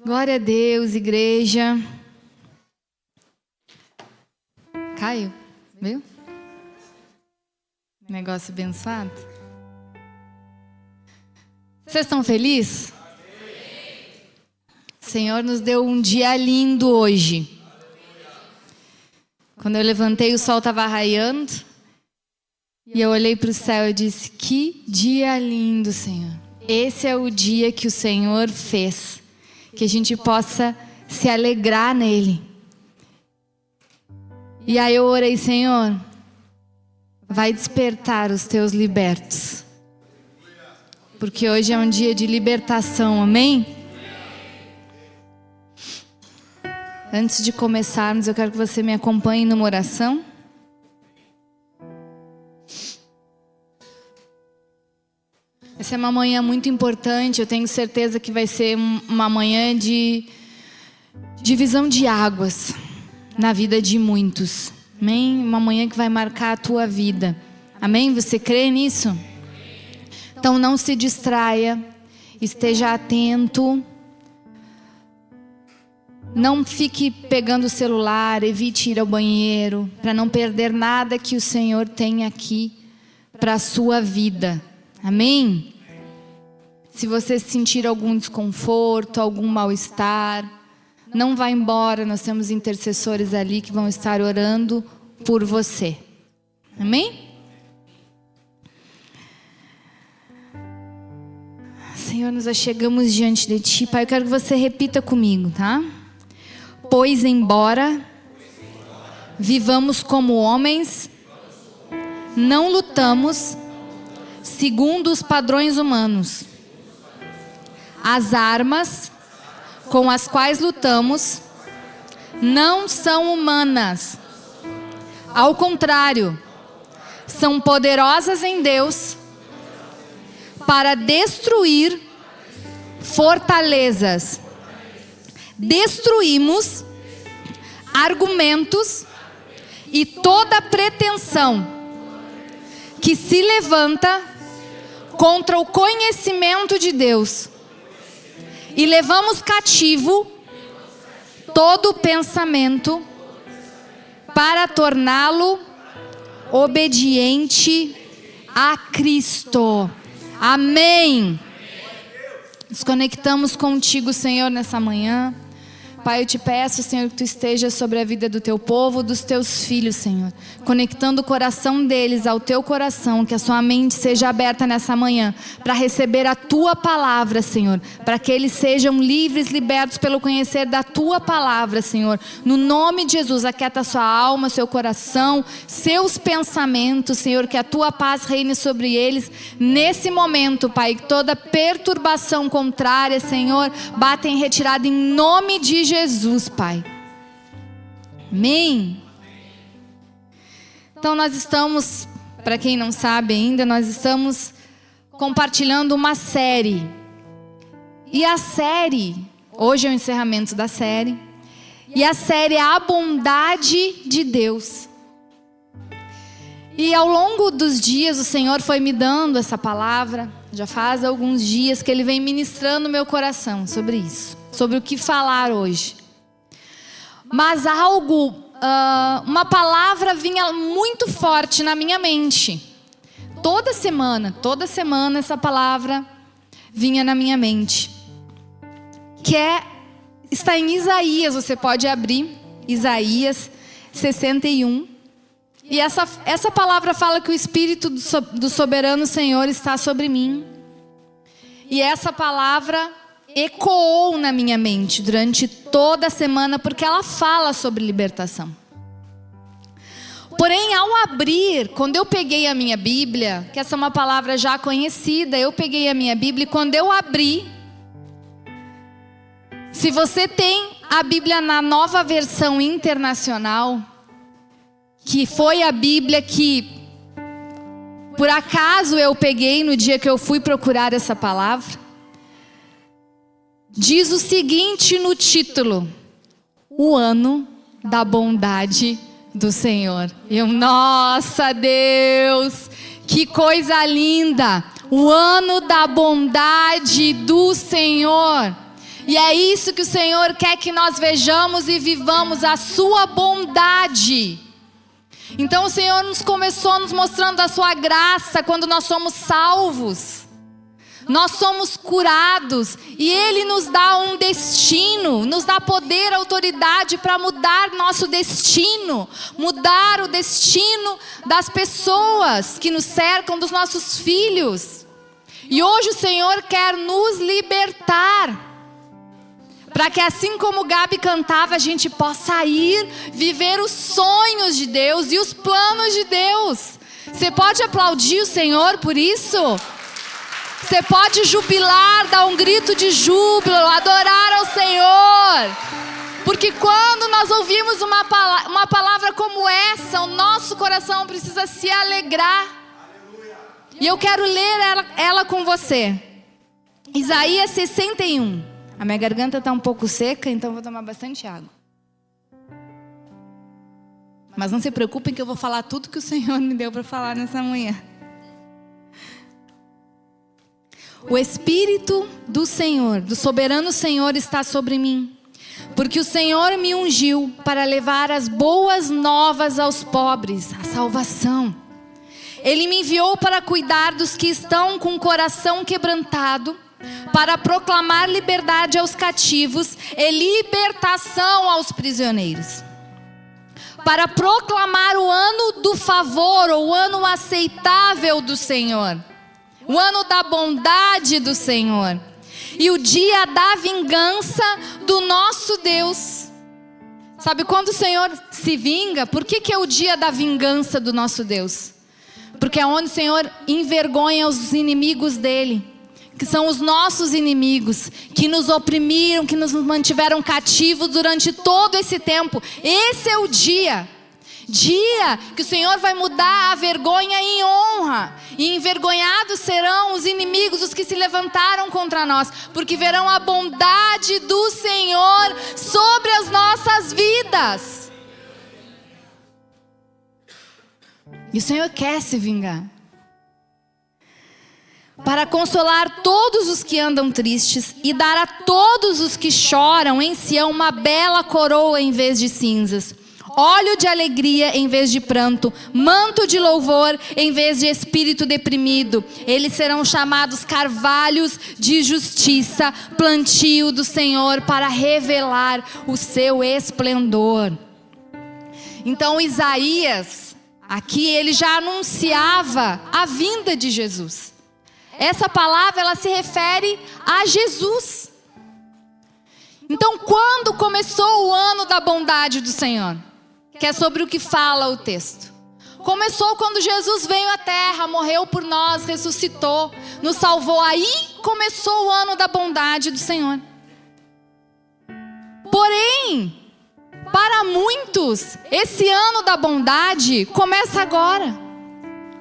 Glória a Deus, igreja. Caiu, viu? Negócio abençoado. Vocês estão felizes? O Senhor nos deu um dia lindo hoje. Quando eu levantei, o sol estava raiando. E eu olhei para o céu e disse: que dia lindo, Senhor. Esse é o dia que o Senhor fez. Que a gente possa se alegrar nele. E aí eu orei: Senhor, vai despertar os teus libertos. Porque hoje é um dia de libertação, amém? Antes de começarmos, eu quero que você me acompanhe numa oração. Essa é uma manhã muito importante, eu tenho certeza que vai ser uma manhã de divisão de águas na vida de muitos. Amém? Uma manhã que vai marcar a tua vida. Amém? Você crê nisso? Então não se distraia, esteja atento. Não fique pegando o celular, evite ir ao banheiro, para não perder nada que o Senhor tem aqui para a sua vida. Amém? Se você sentir algum desconforto, algum mal-estar, não vá embora, nós temos intercessores ali que vão estar orando por você. Amém? Senhor, nós chegamos diante de Ti, Pai, eu quero que você repita comigo, tá? Pois embora vivamos como homens, não lutamos segundo os padrões humanos. As armas com as quais lutamos não são humanas. Ao contrário, são poderosas em Deus para destruir fortalezas. Destruímos argumentos e toda pretensão que se levanta contra o conhecimento de Deus. E levamos cativo todo pensamento para torná-lo obediente a Cristo. Amém. Nos conectamos contigo, Senhor, nessa manhã. Pai, eu te peço, Senhor, que Tu estejas sobre a vida do Teu povo, dos Teus filhos, Senhor. Conectando o coração deles ao Teu coração, que a sua mente seja aberta nessa manhã, para receber a Tua palavra, Senhor. Para que eles sejam livres, libertos pelo conhecer da Tua palavra, Senhor. No nome de Jesus, aquieta sua alma, seu coração, seus pensamentos, Senhor. Que a Tua paz reine sobre eles nesse momento, Pai. Que toda perturbação contrária, Senhor, bata em retirada em nome de Jesus, Pai. Amém? Então nós estamos, para quem não sabe ainda, nós estamos compartilhando uma série. E a série, hoje é o encerramento da série. E a série é a bondade de Deus. E ao longo dos dias o Senhor foi me dando essa palavra. Já faz alguns dias que Ele vem ministrando no meu coração sobre isso. Sobre o que falar hoje. Mas uma palavra vinha muito forte na minha mente. Toda semana essa palavra vinha na minha mente. Está em Isaías, você pode abrir, Isaías 61. E essa palavra fala que o Espírito do soberano Senhor está sobre mim. E essa palavra ecoou na minha mente durante toda a semana, porque ela fala sobre libertação. Porém, ao abrir, quando eu peguei a minha Bíblia, que essa é uma palavra já conhecida, eu peguei a minha Bíblia e quando eu abri, se você tem a Bíblia na Nova Versão Internacional, que foi a Bíblia que, por acaso, eu peguei no dia que eu fui procurar essa palavra, diz o seguinte no título: o ano da bondade do Senhor. Nossa Deus, que coisa linda! O ano da bondade do Senhor. E é isso que o Senhor quer que nós vejamos e vivamos, a sua bondade. Então o Senhor começou nos mostrando a sua graça quando nós somos salvos. Nós somos curados e Ele nos dá um destino, nos dá poder, autoridade para mudar nosso destino, mudar o destino das pessoas que nos cercam, dos nossos filhos. E hoje o Senhor quer nos libertar, para que assim como Gabi cantava, a gente possa ir viver os sonhos de Deus e os planos de Deus. Você pode aplaudir o Senhor por isso? Você pode jubilar, dar um grito de júbilo, adorar ao Senhor. Porque quando nós ouvimos uma palavra como essa, o nosso coração precisa se alegrar. E eu quero ler ela com você. Isaías 61. A minha garganta está um pouco seca, então vou tomar bastante água. Mas não se preocupem que eu vou falar tudo que o Senhor me deu para falar nessa manhã. O Espírito do Senhor, do soberano Senhor, está sobre mim, porque o Senhor me ungiu para levar as boas novas aos pobres, a salvação. Ele me enviou para cuidar dos que estão com o coração quebrantado, para proclamar liberdade aos cativos e libertação aos prisioneiros, para proclamar o ano do favor, ou o ano aceitável do Senhor, o ano da bondade do Senhor, e o dia da vingança do nosso Deus. Sabe quando o Senhor se vinga? Por que é o dia da vingança do nosso Deus? Porque é onde o Senhor envergonha os inimigos dele, que são os nossos inimigos, que nos oprimiram, que nos mantiveram cativos durante todo esse tempo. Esse é o dia que o Senhor vai mudar a vergonha em honra, e envergonhados serão os inimigos, os que se levantaram contra nós, porque verão a bondade do Senhor sobre as nossas vidas. E o Senhor quer se vingar, para consolar todos os que andam tristes e dar a todos os que choram em Sião uma bela coroa em vez de cinzas, óleo de alegria em vez de pranto, manto de louvor em vez de espírito deprimido. Eles serão chamados carvalhos de justiça, plantio do Senhor para revelar o seu esplendor. Então Isaías, aqui ele já anunciava a vinda de Jesus. Essa palavra, ela se refere a Jesus. Então, quando começou o ano da bondade do Senhor? Que é sobre o que fala o texto. Começou quando Jesus veio à terra, morreu por nós, ressuscitou, nos salvou. Aí começou o ano da bondade do Senhor. Porém, para muitos, esse ano da bondade começa agora.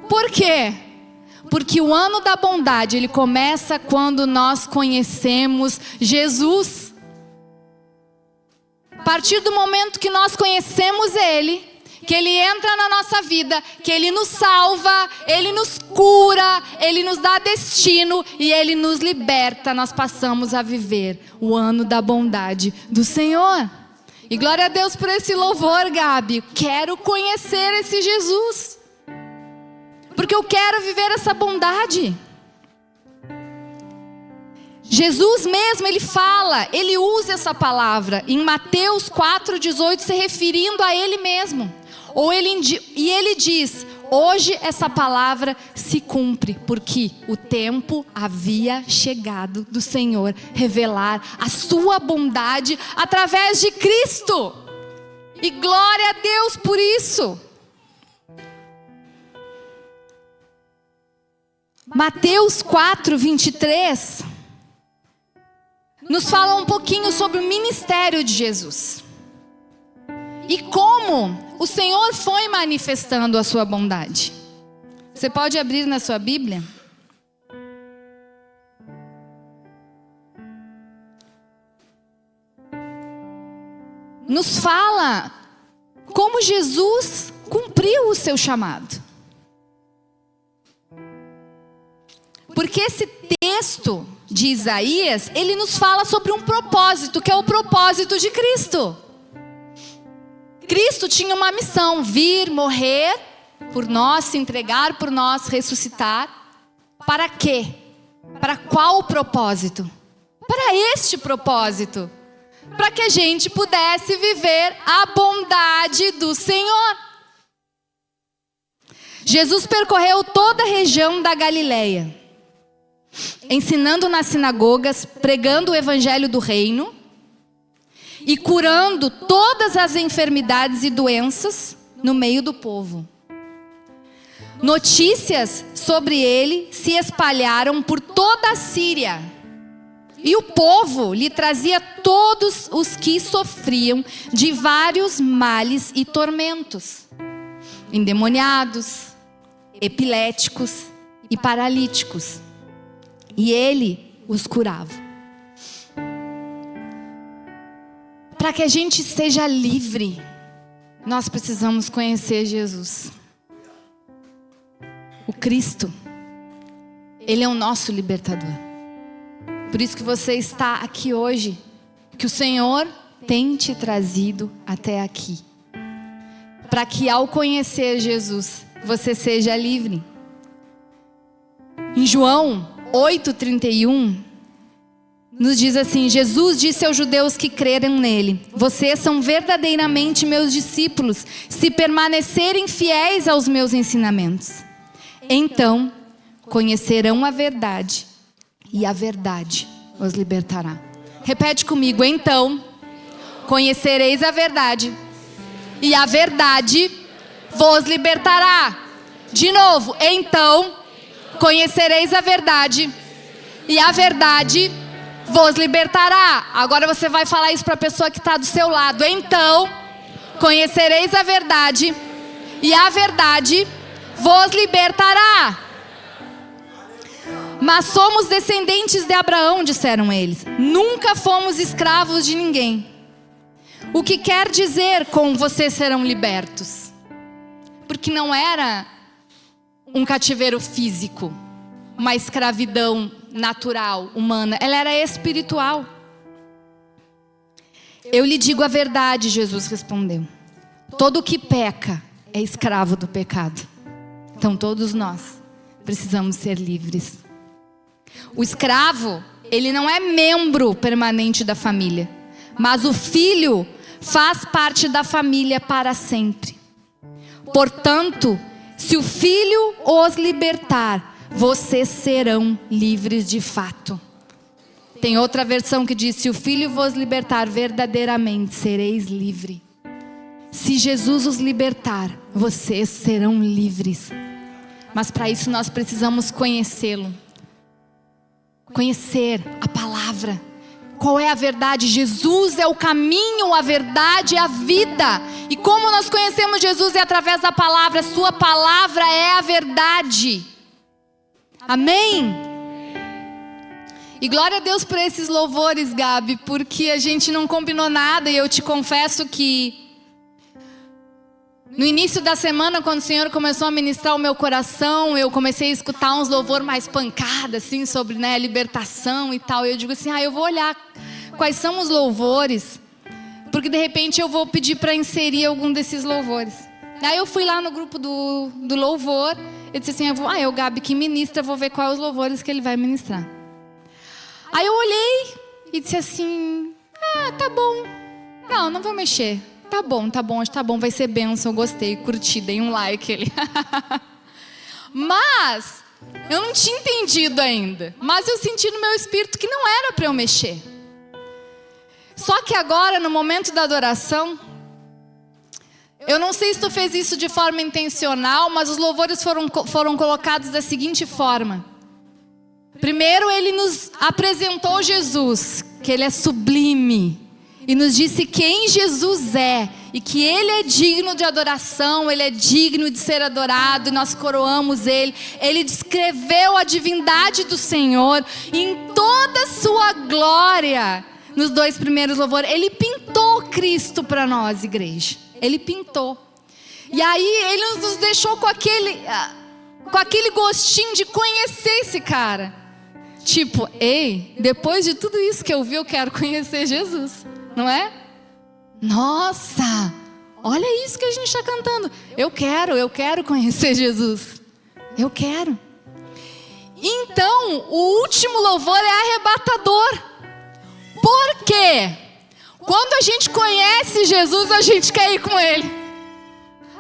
Por quê? Porque o ano da bondade, ele começa quando nós conhecemos Jesus. A partir do momento que nós conhecemos Ele, que Ele entra na nossa vida, que Ele nos salva, Ele nos cura, Ele nos dá destino e Ele nos liberta, nós passamos a viver o ano da bondade do Senhor. E glória a Deus por esse louvor, Gabi. Quero conhecer esse Jesus, porque eu quero viver essa bondade. Jesus mesmo, ele fala, ele usa essa palavra em Mateus 4,18, se referindo a ele mesmo. E ele diz, hoje essa palavra se cumpre, porque o tempo havia chegado do Senhor revelar a sua bondade através de Cristo. E glória a Deus por isso. Mateus 4,23 nos fala um pouquinho sobre o ministério de Jesus e como o Senhor foi manifestando a sua bondade. Você pode abrir na sua Bíblia? Nos fala como Jesus cumpriu o seu chamado. Porque esse texto de Isaías, ele nos fala sobre um propósito, que é o propósito de Cristo. Cristo tinha uma missão: vir, morrer por nós, se entregar por nós, ressuscitar. Para quê? Para qual propósito? Para este propósito. Para que a gente pudesse viver a bondade do Senhor. Jesus percorreu toda a região da Galileia, ensinando nas sinagogas, pregando o evangelho do reino e curando todas as enfermidades e doenças no meio do povo. Notícias sobre ele se espalharam por toda a Síria, e o povo lhe trazia todos os que sofriam de vários males e tormentos: endemoniados, epiléticos e paralíticos, e ele os curava. Para que a gente seja livre, nós precisamos conhecer Jesus. O Cristo, Ele é o nosso libertador. Por isso que você está aqui hoje, que o Senhor tem te trazido até aqui, para que ao conhecer Jesus, você seja livre. Em João 8:31, nos diz assim: Jesus disse aos judeus que creram nele: vocês são verdadeiramente meus discípulos, se permanecerem fiéis aos meus ensinamentos. Então conhecerão a verdade, e a verdade os libertará. Repete comigo: então conhecereis a verdade, e a verdade vos libertará. De novo: então conhecereis a verdade, e a verdade vos libertará. Agora você vai falar isso para a pessoa que está do seu lado: então conhecereis a verdade, e a verdade vos libertará. Mas somos descendentes de Abraão, disseram eles. Nunca fomos escravos de ninguém. O que quer dizer com vocês serão libertos? Porque não era um cativeiro físico, uma escravidão natural, humana. Ela era espiritual. Eu lhe digo a verdade, Jesus respondeu. Todo o que peca é escravo do pecado. Então todos nós precisamos ser livres. O escravo, ele não é membro permanente da família, mas o filho faz parte da família para sempre. Portanto, se o filho os libertar, vocês serão livres de fato. Tem outra versão que diz: se o filho vos libertar, verdadeiramente sereis livres. Se Jesus os libertar, vocês serão livres. Mas para isso nós precisamos conhecê-lo. Conhecer a palavra. Qual é a verdade? Jesus é o caminho, a verdade e a vida. E como nós conhecemos Jesus é através da palavra. Sua palavra é a verdade. Amém? E glória a Deus por esses louvores, Gabi, porque a gente não combinou nada. E eu te confesso que no início da semana, quando o Senhor começou a ministrar o meu coração, eu comecei a escutar uns louvores mais pancada, assim, sobre, né, libertação e tal. E eu digo assim: eu vou olhar quais são os louvores, porque de repente eu vou pedir para inserir algum desses louvores. Aí eu fui lá no grupo do louvor, eu disse assim: o Gabi que ministra, vou ver quais os louvores que ele vai ministrar. Aí eu olhei e disse assim: tá bom, não vou mexer. Tá bom, hoje tá bom, vai ser bênção, eu gostei, curti, dei um like ali. Mas eu não tinha entendido ainda. Mas eu senti no meu espírito que não era para eu mexer. Só que agora, no momento da adoração, eu não sei se tu fez isso de forma intencional, mas os louvores foram colocados da seguinte forma. Primeiro ele nos apresentou Jesus, que ele é sublime. E nos disse quem Jesus é. E que Ele é digno de adoração. Ele é digno de ser adorado. E nós coroamos Ele. Ele descreveu a divindade do Senhor em toda a sua glória. Nos 2 primeiros louvores. Ele pintou Cristo para nós, igreja. Ele pintou. E aí Ele nos deixou com aquele gostinho de conhecer esse cara. Tipo, ei, depois de tudo isso que eu vi, eu quero conhecer Jesus, não é? Nossa, olha isso que a gente está cantando. Eu quero conhecer Jesus. Eu quero. Então, o último louvor é arrebatador. Por quê? Quando a gente conhece Jesus, a gente quer ir com Ele.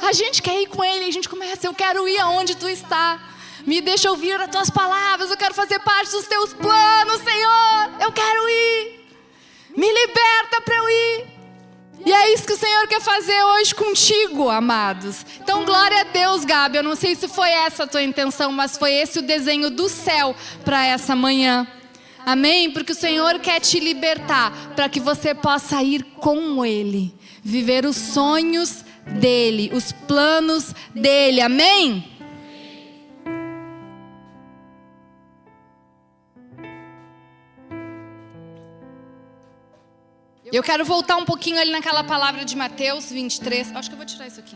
A gente quer ir com Ele, a gente começa, eu quero ir aonde Tu está. Me deixa ouvir as Tuas palavras, eu quero fazer parte dos Teus planos, Senhor. Eu quero ir. Me liberta para eu ir. E é isso que o Senhor quer fazer hoje contigo, amados. Então, glória a Deus, Gabi. Eu não sei se foi essa a tua intenção, mas foi esse o desenho do céu para essa manhã. Amém? Porque o Senhor quer te libertar para que você possa ir com Ele. Viver os sonhos dEle, os planos dEle. Amém? Eu quero voltar um pouquinho ali naquela palavra de Mateus 23. Acho que eu vou tirar isso aqui.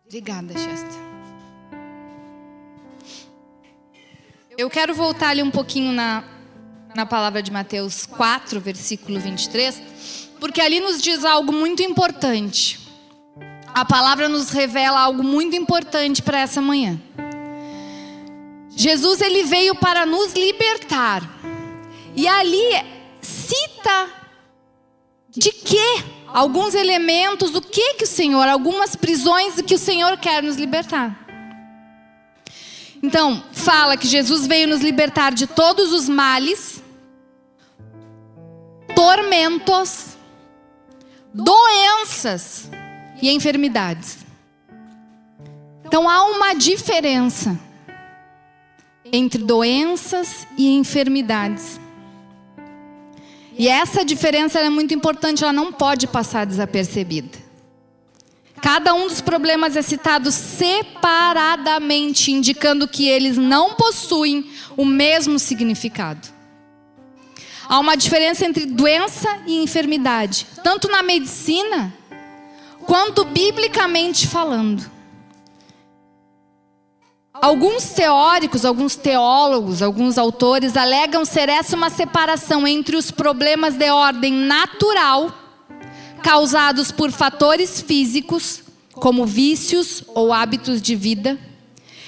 Obrigada, Chester. Eu quero voltar ali um pouquinho na palavra de Mateus 4, versículo 23. Porque ali nos diz algo muito importante. A palavra nos revela algo muito importante para essa manhã. Jesus, ele veio para nos libertar. E ali cita de quê? Alguns elementos, o que o Senhor, algumas prisões que o Senhor quer nos libertar. Então, fala que Jesus veio nos libertar de todos os males, tormentos, doenças e enfermidades. Então há uma diferença entre doenças e enfermidades. E essa diferença é muito importante, ela não pode passar desapercebida. Cada um dos problemas é citado separadamente, indicando que eles não possuem o mesmo significado. Há uma diferença entre doença e enfermidade, tanto na medicina, quanto biblicamente falando. Alguns teóricos, alguns teólogos, alguns autores alegam ser essa uma separação entre os problemas de ordem natural, causados por fatores físicos, como vícios ou hábitos de vida,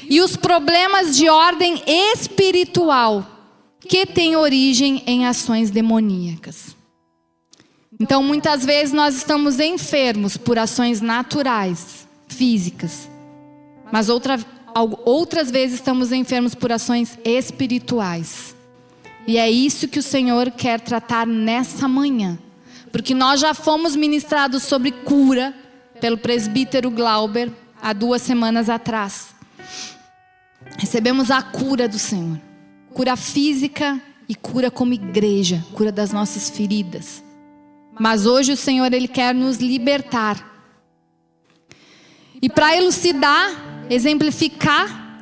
e os problemas de ordem espiritual, que têm origem em ações demoníacas. Então, muitas vezes nós estamos enfermos por ações naturais, físicas, mas outras vezes estamos enfermos por ações espirituais. E é isso que o Senhor quer tratar nessa manhã. Porque nós já fomos ministrados sobre cura pelo presbítero Glauber há 2 semanas atrás. Recebemos a cura do Senhor. Cura física e cura como igreja. Cura das nossas feridas. Mas hoje o Senhor, Ele quer nos libertar. E para elucidar, exemplificar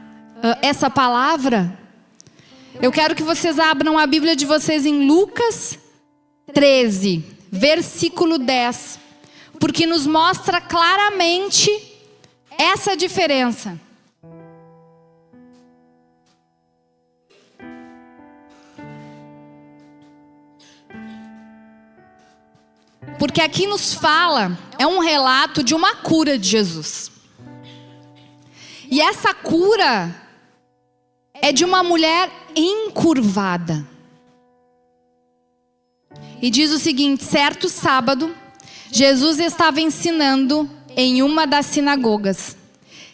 essa palavra, eu quero que vocês abram a Bíblia de vocês em Lucas 13, versículo 10, porque nos mostra claramente essa diferença. Porque aqui nos fala, é um relato de uma cura de Jesus. E essa cura é de uma mulher encurvada. E diz o seguinte: certo sábado, Jesus estava ensinando em uma das sinagogas.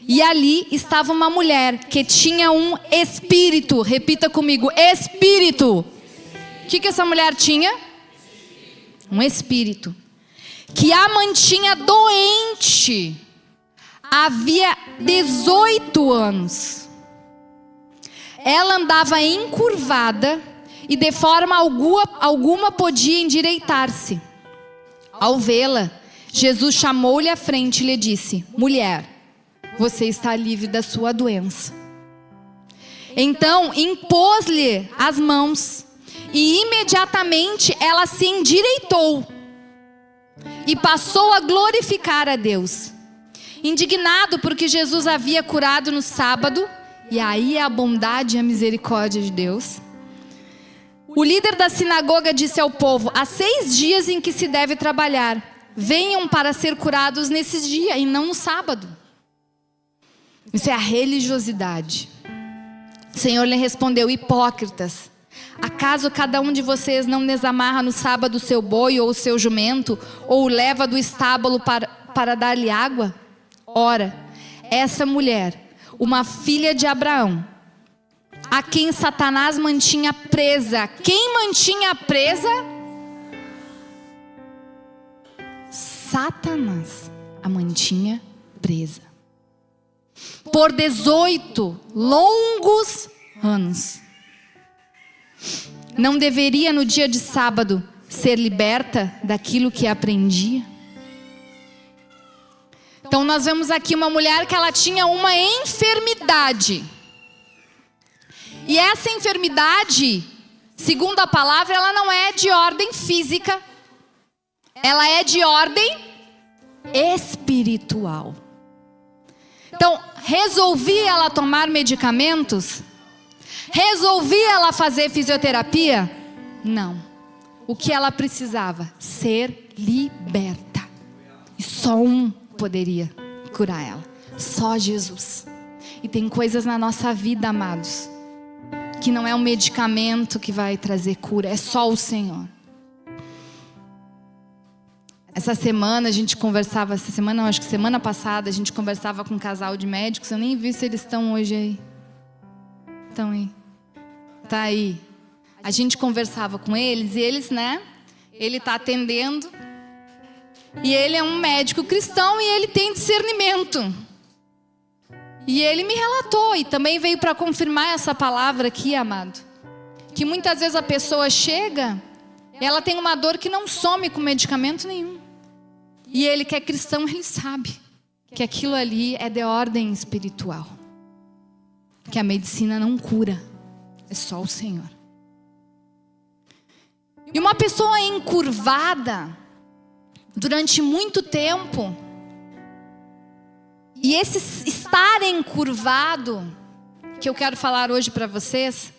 E ali estava uma mulher que tinha um espírito. Repita comigo, espírito. O que essa mulher tinha? Um espírito. Que a mantinha doente. Havia 18 anos. Ela andava encurvada e de forma alguma podia endireitar-se. Ao vê-la, Jesus chamou-lhe à frente e lhe disse: mulher, você está livre da sua doença. Então impôs-lhe as mãos e imediatamente ela se endireitou e passou a glorificar a Deus. indignado porque Jesus havia curado no sábado, e aí a bondade e a misericórdia de Deus. O líder da sinagoga disse ao povo: há 6 dias em que se deve trabalhar. Venham para ser curados nesses dias e não no sábado. Isso é a religiosidade. O Senhor lhe respondeu: hipócritas, acaso cada um de vocês não desamarra no sábado o seu boi ou o seu jumento, ou o leva do estábulo para dar-lhe água? Ora, essa mulher, uma filha de Abraão, a quem Satanás mantinha presa. Quem mantinha presa? Satanás a mantinha presa. Por 18 longos anos. Não deveria no dia de sábado ser liberta daquilo que aprendia? Então nós vemos aqui uma mulher que ela tinha uma enfermidade. E essa enfermidade, segundo a palavra, ela não é de ordem física. Ela é de ordem espiritual. Então, resolvi ela tomar medicamentos? Resolvi ela fazer fisioterapia? Não. O que ela precisava? Ser liberta. E só um poderia curar ela. Só Jesus. E tem coisas na nossa vida, amados, que não é um medicamento que vai trazer cura, é só o Senhor. Essa semana a gente conversava, acho que semana passada, a gente conversava com um casal de médicos. Eu nem vi se eles estão hoje aí. Estão aí. Tá aí. A gente conversava com eles e eles, ele está atendendo. E ele é um médico cristão e ele tem discernimento. E ele me relatou e também veio para confirmar essa palavra aqui, amado. Que muitas vezes a pessoa chega, ela tem uma dor que não some com medicamento nenhum. E ele que é cristão, ele sabe que aquilo ali é de ordem espiritual. Que a medicina não cura, é só o Senhor. E uma pessoa encurvada durante muito tempo, e esse estar encurvado, que eu quero falar hoje para vocês,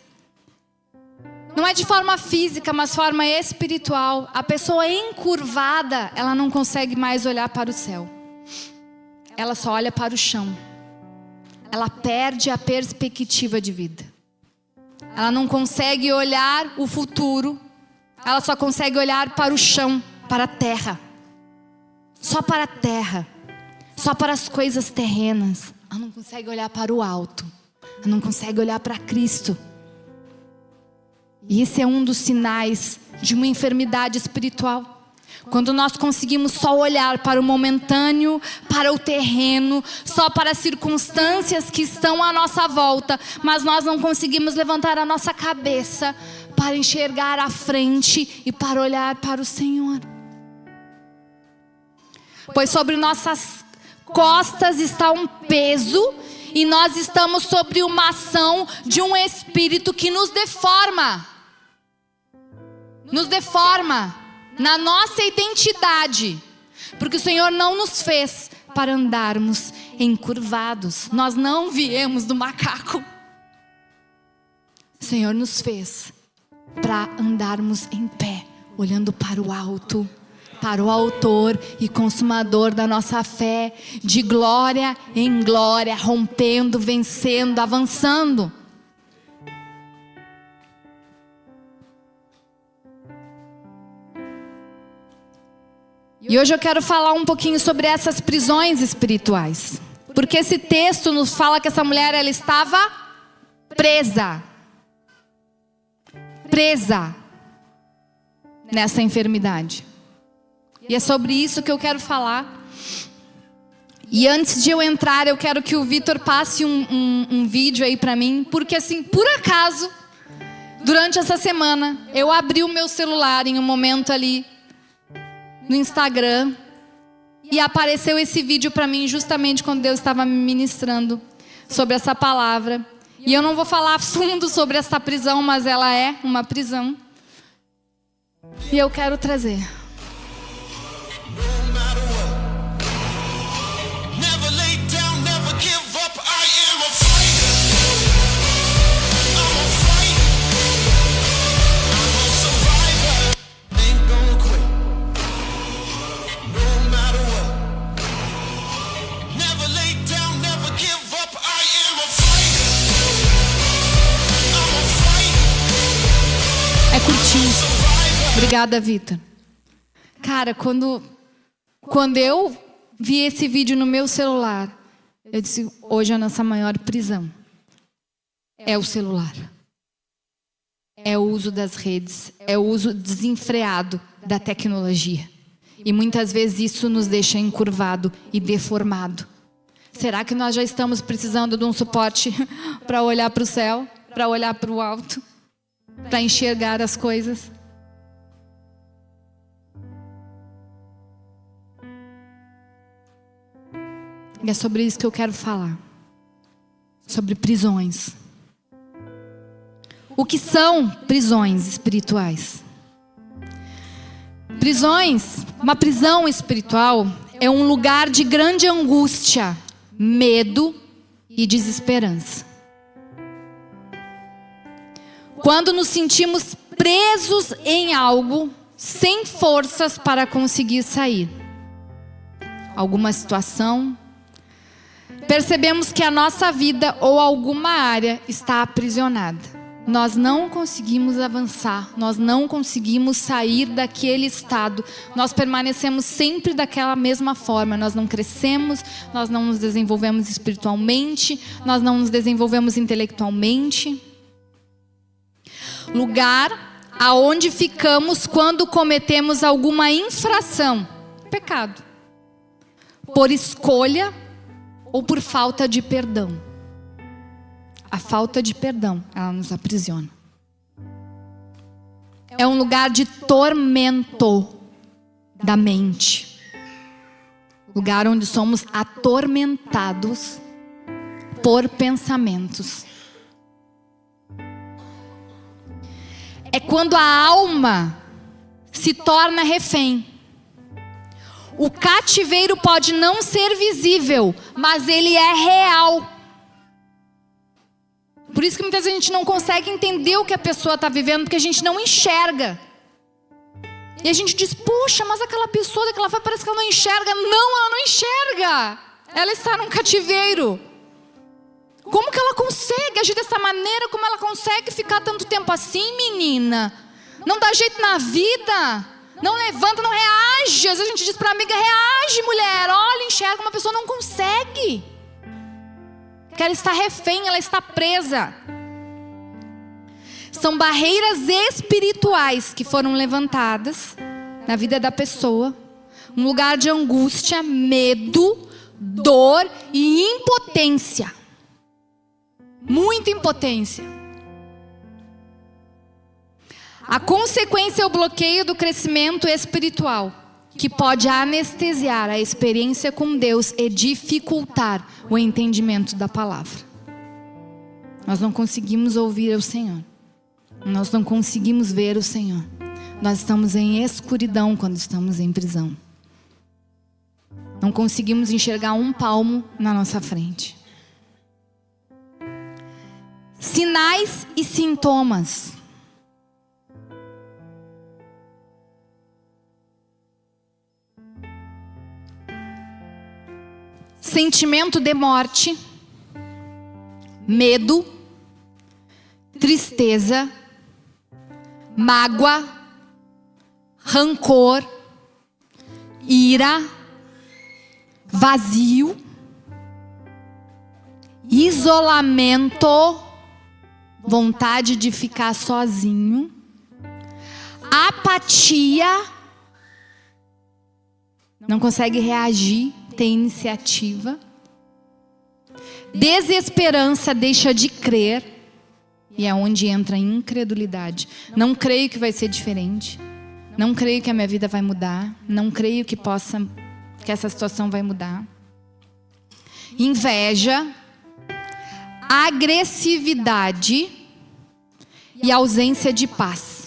não é de forma física, mas forma espiritual. A pessoa encurvada, ela não consegue mais olhar para o céu. Ela só olha para o chão. Ela perde a perspectiva de vida. Ela não consegue olhar o futuro. Ela só consegue olhar para o chão, para a terra. Só para a terra. Só para as coisas terrenas. Ela não consegue olhar para o alto. Ela não consegue olhar para Cristo. E esse é um dos sinais de uma enfermidade espiritual. Quando nós conseguimos só olhar para o momentâneo, para o terreno, só para as circunstâncias que estão à nossa volta, mas nós não conseguimos levantar a nossa cabeça para enxergar à frente e para olhar para o Senhor. Pois sobre nossas costas está um peso e nós estamos sobre uma ação de um espírito que nos deforma. Nos deforma na nossa identidade. Porque o Senhor não nos fez para andarmos encurvados. Nós não viemos do macaco. O Senhor nos fez para andarmos em pé, olhando para o alto, para o autor e consumador da nossa fé, de glória em glória, rompendo, vencendo, avançando. E hoje eu quero falar um pouquinho sobre essas prisões espirituais. Porque esse texto nos fala que essa mulher, ela estava presa. Presa nessa enfermidade. E é sobre isso que eu quero falar. E antes de eu entrar, eu quero que o Vitor passe um vídeo aí pra mim. Porque assim, por acaso, durante essa semana, eu abri o meu celular em um momento ali no Instagram e apareceu esse vídeo para mim justamente quando Deus estava me ministrando sobre essa palavra. E eu não vou falar fundo sobre essa prisão, mas ela é uma prisão. E eu quero trazer. Never let curtir. Obrigada, Vitor. Cara, quando eu vi esse vídeo no meu celular, eu disse, hoje a nossa maior prisão é o celular. É o uso das redes, é o uso desenfreado da tecnologia. E muitas vezes isso nos deixa encurvado e deformado. Será que nós já estamos precisando de um suporte para olhar para o céu, para olhar para o alto, para enxergar as coisas? E é sobre isso que eu quero falar. Sobre prisões. O que são prisões espirituais? Uma prisão espiritual é um lugar de grande angústia, medo e desesperança. Quando nos sentimos presos em algo, sem forças para conseguir sair. Alguma situação, percebemos que a nossa vida ou alguma área está aprisionada. Nós não conseguimos avançar, nós não conseguimos sair daquele estado. Nós permanecemos sempre daquela mesma forma. Nós não crescemos, nós não nos desenvolvemos espiritualmente, nós não nos desenvolvemos intelectualmente. Lugar aonde ficamos quando cometemos alguma infração, pecado, por escolha ou por falta de perdão. A falta de perdão, ela nos aprisiona. É um lugar de tormento da mente. Lugar onde somos atormentados por pensamentos. É quando a alma se torna refém. O cativeiro pode não ser visível, mas ele é real. Por isso que muitas vezes a gente não consegue entender o que a pessoa está vivendo, porque a gente não enxerga. E a gente diz, puxa, mas aquela pessoa daquela forma parece que ela não enxerga. Não, ela não enxerga. Ela está num cativeiro. Como que ela consegue agir dessa maneira? Como ela consegue ficar tanto tempo assim, menina? Não dá jeito na vida. Não levanta, não reage. Às vezes a gente diz para a amiga, reage, mulher. Olha, enxerga. Uma pessoa não consegue. Porque ela está refém, ela está presa. São barreiras espirituais que foram levantadas na vida da pessoa. Um lugar de angústia, medo, dor e impotência. Muita impotência. A consequência é o bloqueio do crescimento espiritual, que pode anestesiar a experiência com Deus e dificultar o entendimento da palavra. Nós não conseguimos ouvir o Senhor. Nós não conseguimos ver o Senhor. Nós estamos em escuridão quando estamos em prisão. Não conseguimos enxergar um palmo na nossa frente. Sinais e sintomas. Sentimento de morte, medo, tristeza, mágoa, rancor, ira, vazio, isolamento, vontade de ficar sozinho, apatia, não consegue reagir, tem iniciativa, desesperança, deixa de crer, e é onde entra a incredulidade. Não creio que vai ser diferente, não creio que a minha vida vai mudar, não creio que essa situação vai mudar. Inveja, agressividade e ausência de paz.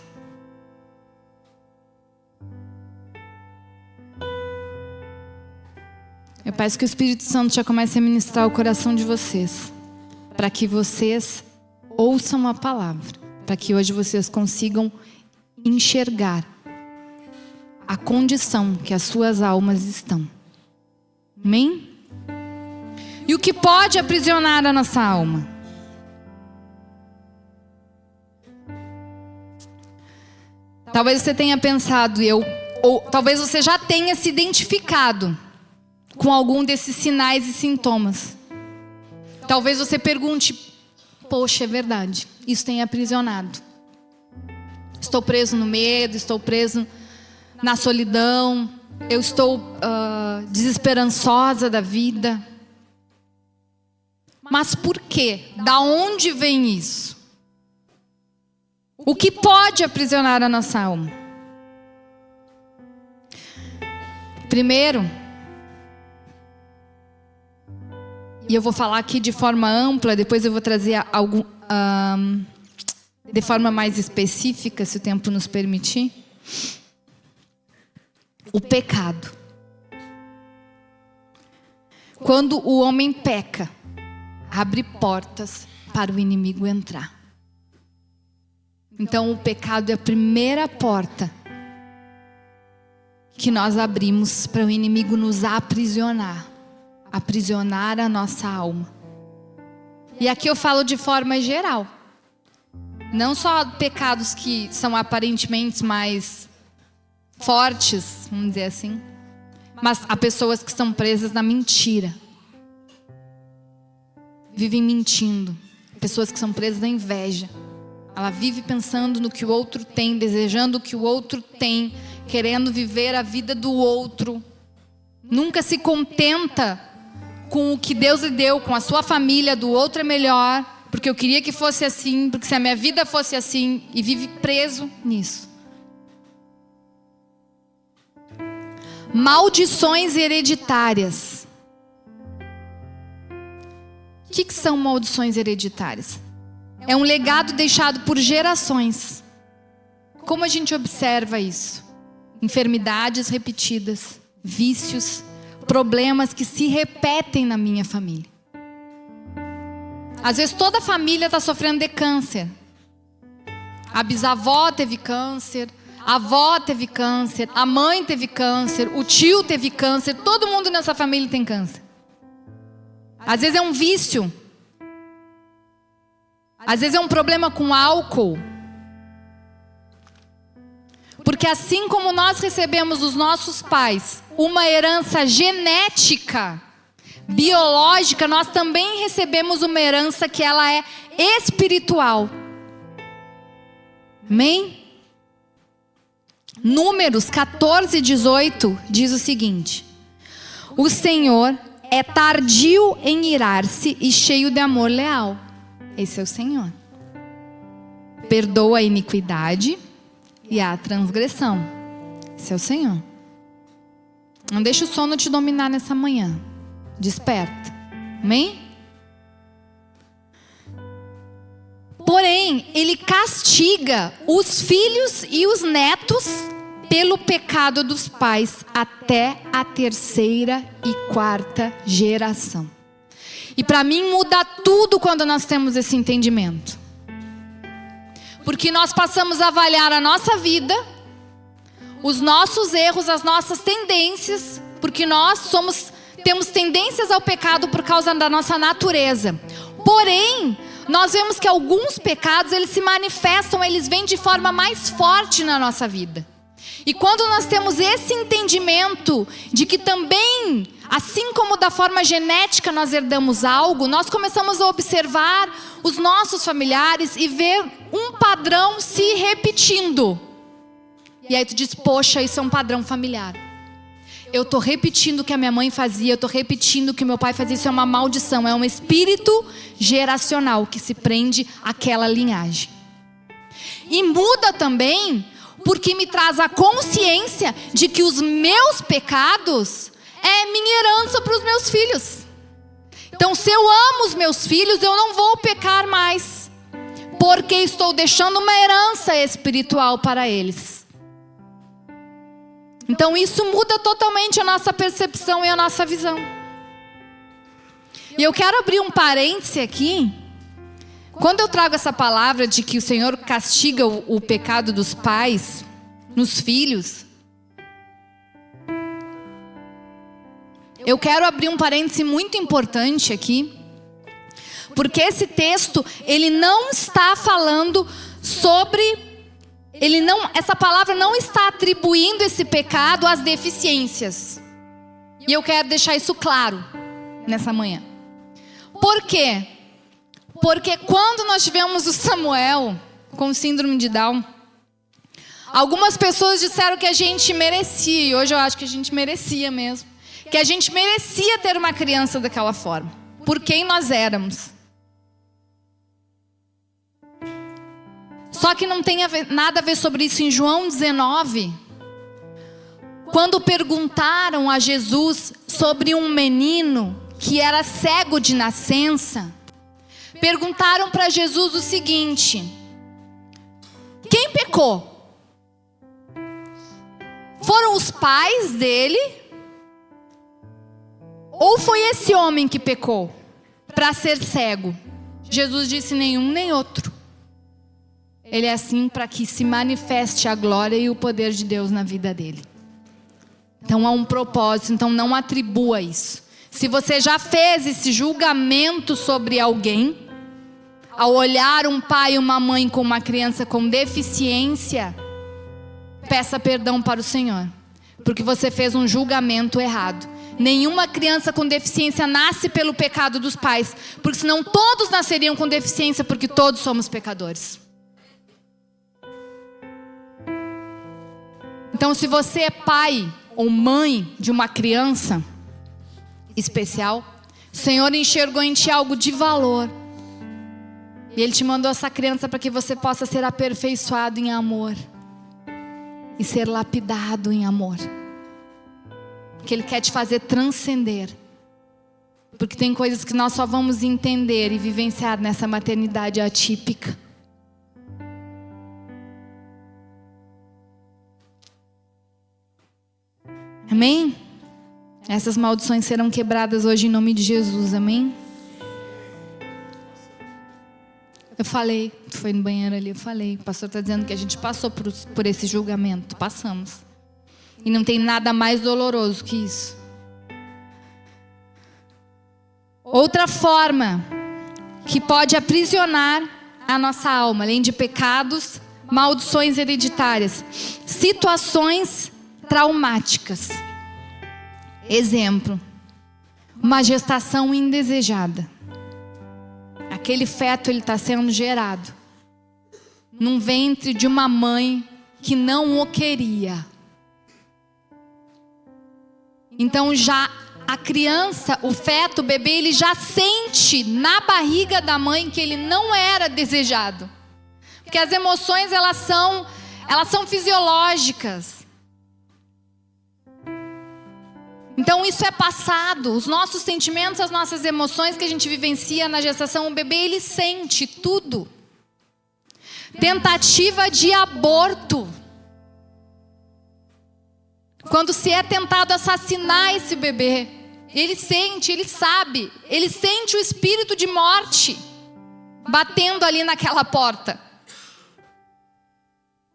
Eu peço que o Espírito Santo já comece a ministrar o coração de vocês, para que vocês ouçam a palavra, para que hoje vocês consigam enxergar a condição que as suas almas estão. Amém? E o que pode aprisionar a nossa alma? Talvez você tenha pensado, ou talvez você já tenha se identificado com algum desses sinais e sintomas. Talvez você pergunte: poxa, é verdade, isso tem aprisionado. Estou preso no medo, estou preso na solidão, eu estou desesperançosa da vida. Mas por quê? Da onde vem isso? O que pode aprisionar a nossa alma? Primeiro, e eu vou falar aqui de forma ampla, depois eu vou trazer algo de forma mais específica, se o tempo nos permitir. O pecado. Quando o homem peca, abre portas para o inimigo entrar. Então o pecado é a primeira porta que nós abrimos para o inimigo nos aprisionar a nossa alma. E aqui eu falo de forma geral, não só pecados que são aparentemente mais fortes, vamos dizer assim, mas há pessoas que estão presas na mentira, vivem mentindo. Pessoas que são presas na inveja. Ela vive pensando no que o outro tem, desejando o que o outro tem, querendo viver a vida do outro. Nunca se contenta com o que Deus lhe deu, com a sua família, do outro é melhor, porque eu queria que fosse assim, porque se a minha vida fosse assim, e vive preso nisso. Maldições hereditárias. O que são maldições hereditárias? É um legado deixado por gerações. Como a gente observa isso? Enfermidades repetidas, vícios, problemas que se repetem na minha família. Às vezes toda a família está sofrendo de câncer. A bisavó teve câncer, a avó teve câncer, a mãe teve câncer, o tio teve câncer, todo mundo nessa família tem câncer. Às vezes é um vício. Às vezes é um problema com álcool. Porque assim como nós recebemos dos nossos pais uma herança genética, biológica, nós também recebemos uma herança que ela é espiritual. Amém? Números 14:18 diz o seguinte: o Senhor é tardio em irar-se e cheio de amor leal. Esse é o Senhor. Perdoa a iniquidade e a transgressão. Esse é o Senhor. Não deixa o sono te dominar nessa manhã. Desperta. Amém? Porém, Ele castiga os filhos e os netos pelo pecado dos pais até a 3ª e 4ª geração. E para mim muda tudo quando nós temos esse entendimento. Porque nós passamos a avaliar a nossa vida, os nossos erros, as nossas tendências, porque nós temos tendências ao pecado por causa da nossa natureza. Porém, nós vemos que alguns pecados, eles se manifestam, eles vêm de forma mais forte na nossa vida. E quando nós temos esse entendimento de que também, assim como da forma genética nós herdamos algo, nós começamos a observar os nossos familiares e ver um padrão se repetindo. E aí tu diz: poxa, isso é um padrão familiar. Eu estou repetindo o que a minha mãe fazia, eu estou repetindo o que meu pai fazia. Isso é uma maldição, é um espírito geracional que se prende àquela linhagem. E muda também porque me traz a consciência de que os meus pecados é minha herança para os meus filhos. Então, se eu amo os meus filhos, eu não vou pecar mais, porque estou deixando uma herança espiritual para eles. Então isso muda totalmente a nossa percepção e a nossa visão. E eu quero abrir um parêntese aqui. Quando eu trago essa palavra de que o Senhor castiga o pecado dos pais nos filhos, eu quero abrir um parêntese muito importante aqui, porque esse texto, ele não está falando sobre essa palavra não está atribuindo esse pecado às deficiências. E eu quero deixar isso claro nessa manhã. Por quê? Porque quando nós tivemos o Samuel com síndrome de Down, algumas pessoas disseram que a gente merecia, e hoje eu acho que a gente merecia mesmo, que a gente merecia ter uma criança daquela forma, por quem nós éramos. Só que não tem nada a ver sobre isso. Em João 19, quando perguntaram a Jesus sobre um menino que era cego de nascença, perguntaram para Jesus o seguinte: quem pecou? Foram os pais dele? Ou foi esse homem que pecou para ser cego? Jesus disse: nenhum nem outro. Ele é assim para que se manifeste a glória e o poder de Deus na vida dele. Então há um propósito, então não atribua isso. Se você já fez esse julgamento sobre alguém, ao olhar um pai e uma mãe com uma criança com deficiência, peça perdão para o Senhor, porque você fez um julgamento errado. Nenhuma criança com deficiência nasce pelo pecado dos pais, porque senão todos nasceriam com deficiência, porque todos somos pecadores. Então, se você é pai ou mãe de uma criança especial, o Senhor enxergou em ti algo de valor. E Ele te mandou essa criança para que você possa ser aperfeiçoado em amor e ser lapidado em amor. Porque Ele quer te fazer transcender. Porque tem coisas que nós só vamos entender e vivenciar nessa maternidade atípica. Amém? Essas maldições serão quebradas hoje em nome de Jesus, amém? Eu falei, tu foi no banheiro ali, eu falei. O pastor está dizendo que a gente passou por esse julgamento. Passamos. E não tem nada mais doloroso que isso. Outra forma que pode aprisionar a nossa alma, além de pecados, maldições hereditárias, situações traumáticas. Exemplo, uma gestação indesejada. Aquele feto ele está sendo gerado num ventre de uma mãe que não o queria. Então já a criança, o feto, o bebê, ele já sente na barriga da mãe que ele não era desejado. Porque as emoções elas são fisiológicas. Então isso é passado, os nossos sentimentos, as nossas emoções que a gente vivencia na gestação, o bebê ele sente tudo. Tentativa de aborto. Quando se é tentado assassinar esse bebê, ele sente, ele sabe, ele sente o espírito de morte batendo ali naquela porta.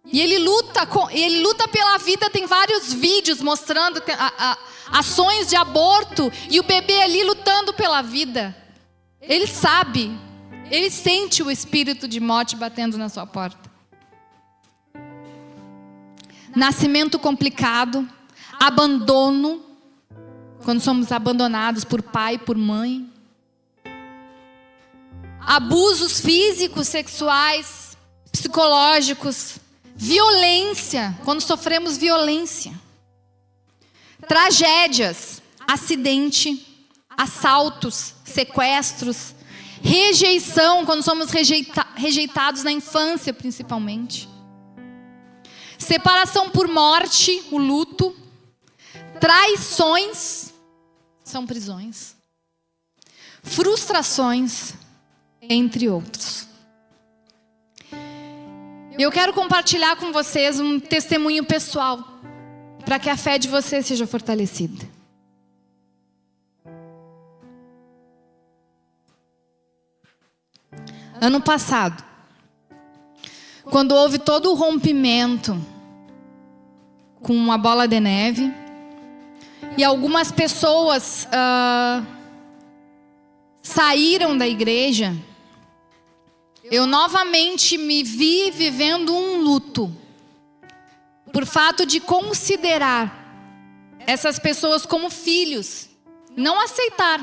E ele luta pela vida. Tem vários vídeos mostrando ações de aborto e o bebê ali lutando pela vida. Ele sabe, ele sente o espírito de morte batendo na sua porta. Nascimento complicado, abandono, quando somos abandonados por pai, por mãe. Abusos físicos, sexuais, psicológicos. Violência, quando sofremos violência. Tragédias, acidente, assaltos, sequestros, rejeição, quando somos rejeitados na infância principalmente. Separação por morte, o luto. Traições, são prisões. Frustrações, entre outros. Eu quero compartilhar com vocês um testemunho pessoal, para que a fé de vocês seja fortalecida. Ano passado, quando houve todo o rompimento com a bola de neve, e algumas pessoas saíram da igreja, eu novamente me vi vivendo um luto por fato de considerar essas pessoas como filhos, não aceitar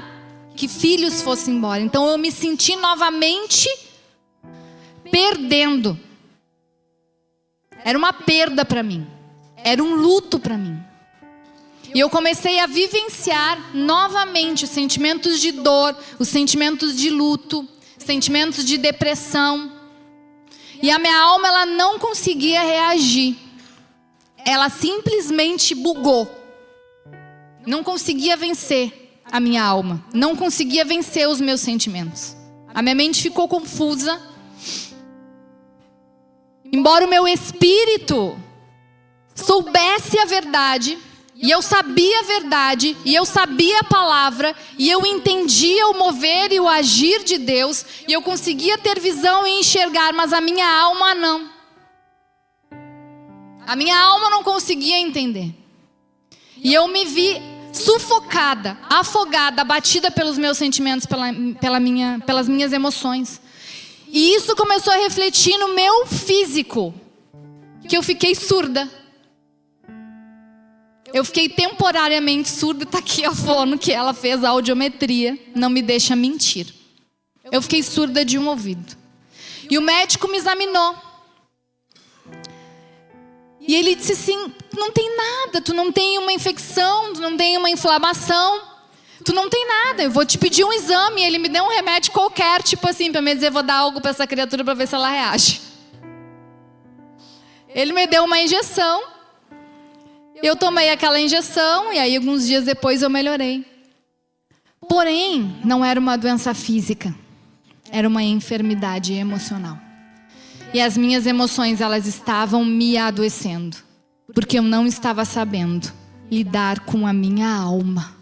que filhos fossem embora. Então eu me senti novamente perdendo. Era uma perda para mim, era um luto para mim. E eu comecei a vivenciar novamente os sentimentos de dor, os sentimentos de luto, sentimentos de depressão. E a minha alma, ela não conseguia reagir. Ela simplesmente bugou. Não conseguia vencer a minha alma. Não conseguia vencer os meus sentimentos. A minha mente ficou confusa. Embora o meu espírito soubesse a verdade, e eu sabia a verdade, e eu sabia a palavra, e eu entendia o mover e o agir de Deus, e eu conseguia ter visão e enxergar, mas a minha alma não. A minha alma não conseguia entender. E eu me vi sufocada, afogada, abatida pelos meus sentimentos, pelas minhas emoções. E isso começou a refletir no meu físico, que eu fiquei surda. Eu fiquei temporariamente surda. Está aqui a fono que ela fez, a audiometria, não me deixa mentir. Eu fiquei surda de um ouvido. E o médico me examinou. E ele disse assim: não tem nada, tu não tem uma infecção, tu não tem uma inflamação, tu não tem nada, eu vou te pedir um exame. E ele me deu um remédio qualquer, tipo assim, para me dizer: vou dar algo para essa criatura para ver se ela reage. Ele me deu uma injeção. Eu tomei aquela injeção e aí alguns dias depois eu melhorei. Porém, não era uma doença física, era uma enfermidade emocional. E as minhas emoções, elas estavam me adoecendo, porque eu não estava sabendo lidar com a minha alma.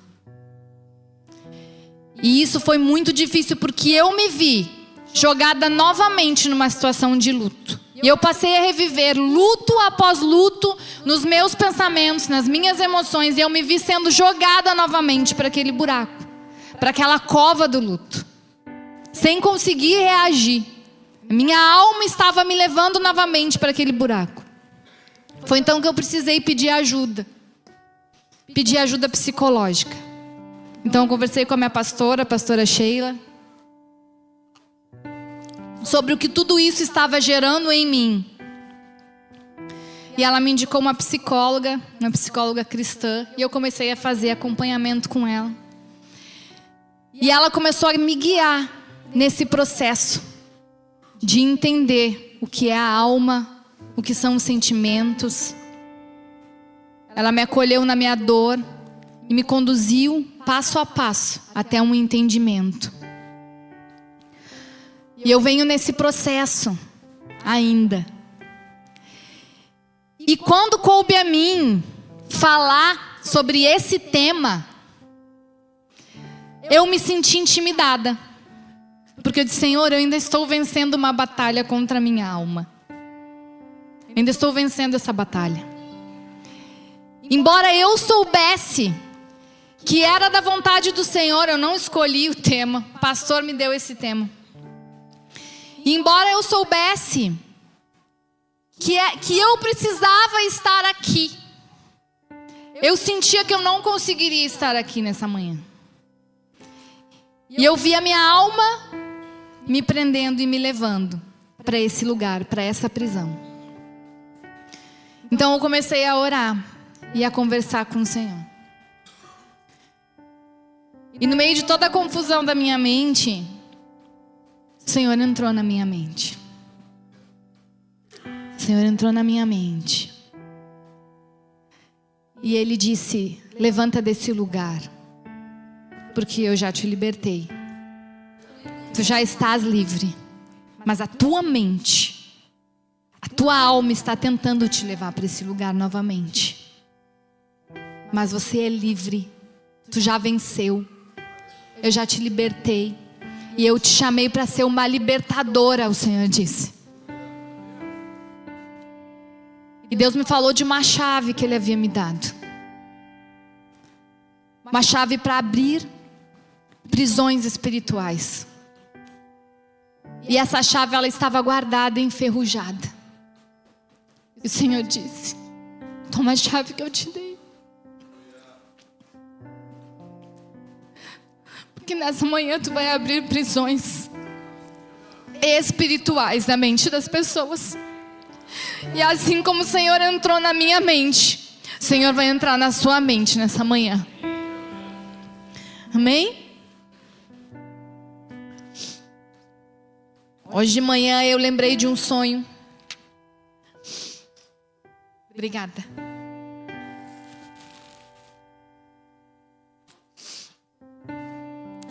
E isso foi muito difícil, porque eu me vi jogada novamente numa situação de luto. E eu passei a reviver luto após luto nos meus pensamentos, nas minhas emoções. E eu me vi sendo jogada novamente para aquele buraco, para aquela cova do luto, sem conseguir reagir. Minha alma estava me levando novamente para aquele buraco. Foi então que eu precisei pedir ajuda psicológica. Então eu conversei com a minha pastora, a pastora Sheila, sobre o que tudo isso estava gerando em mim. E ela me indicou uma psicóloga cristã, e eu comecei a fazer acompanhamento com ela. E ela começou a me guiar nesse processo de entender o que é a alma, o que são os sentimentos. Ela me acolheu na minha dor e me conduziu passo a passo até um entendimento. E eu venho nesse processo ainda. E quando coube a mim falar sobre esse tema, eu me senti intimidada. Porque eu disse: Senhor, eu ainda estou vencendo uma batalha contra a minha alma. Ainda estou vencendo essa batalha. Embora eu soubesse que era da vontade do Senhor, eu não escolhi o tema. O pastor me deu esse tema. E embora eu soubesse que eu precisava estar aqui, eu sentia que eu não conseguiria estar aqui nessa manhã. E eu vi a minha alma me prendendo e me levando para esse lugar, para essa prisão. Então eu comecei a orar e a conversar com o Senhor. E no meio de toda a confusão da minha mente, o Senhor entrou na minha mente. O Senhor entrou na minha mente. E Ele disse: levanta desse lugar, porque eu já te libertei. Tu já estás livre. Mas a tua mente, a tua alma está tentando te levar para esse lugar novamente. Mas você é livre. Tu já venceu. Eu já te libertei. E eu te chamei para ser uma libertadora, o Senhor disse. E Deus me falou de uma chave que Ele havia me dado. Uma chave para abrir prisões espirituais. E essa chave, ela estava guardada, enferrujada. E o Senhor disse: Toma a chave que eu te dei. Porque nessa manhã tu vai abrir prisões espirituais na mente das pessoas. E assim como o Senhor entrou na minha mente, o Senhor vai entrar na sua mente nessa manhã. Amém? Hoje de manhã eu lembrei de um sonho. Obrigada.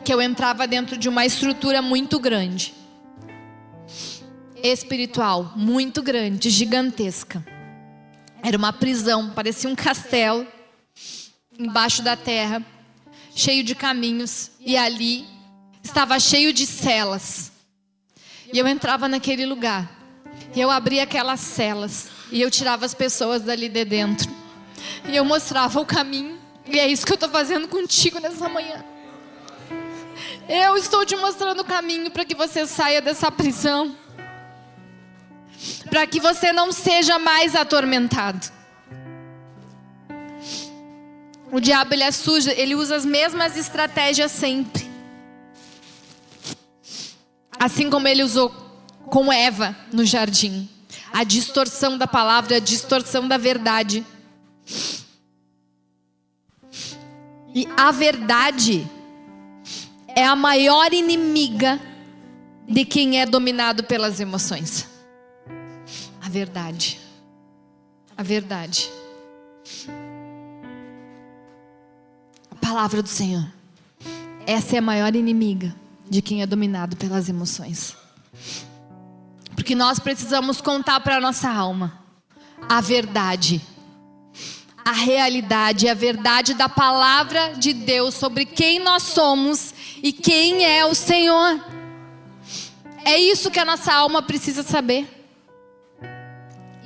Que eu entrava dentro de uma estrutura muito grande, espiritual, muito grande, gigantesca. Era uma prisão, parecia um castelo embaixo da terra, cheio de caminhos, e ali estava cheio de celas. E eu entrava naquele lugar, e eu abria aquelas celas, e eu tirava as pessoas dali de dentro, e eu mostrava o caminho. E é isso que eu estou fazendo contigo nessa manhã. Eu estou te mostrando o caminho para que você saia dessa prisão, para que você não seja mais atormentado. O diabo, ele é sujo, ele usa as mesmas estratégias sempre. Assim como ele usou com Eva no jardim. A distorção da palavra, a distorção da verdade. E a verdade é a maior inimiga de quem é dominado pelas emoções. A verdade. A verdade. A palavra do Senhor. Essa é a maior inimiga de quem é dominado pelas emoções. Porque nós precisamos contar para a nossa alma a verdade, a realidade, a verdade da palavra de Deus sobre quem nós somos e quem é o Senhor. É isso que a nossa alma precisa saber.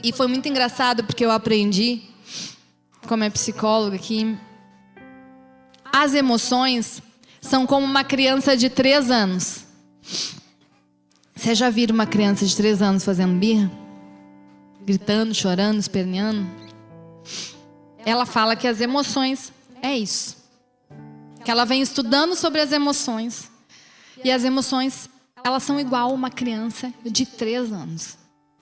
E foi muito engraçado porque eu aprendi, como é psicóloga, que as emoções são como uma criança de 3 anos. Você já viram uma criança de 3 anos fazendo birra? Gritando, chorando, esperneando? Ela fala que as emoções é isso. Que ela vem estudando sobre as emoções. E as emoções, elas são igual uma criança de 3 anos.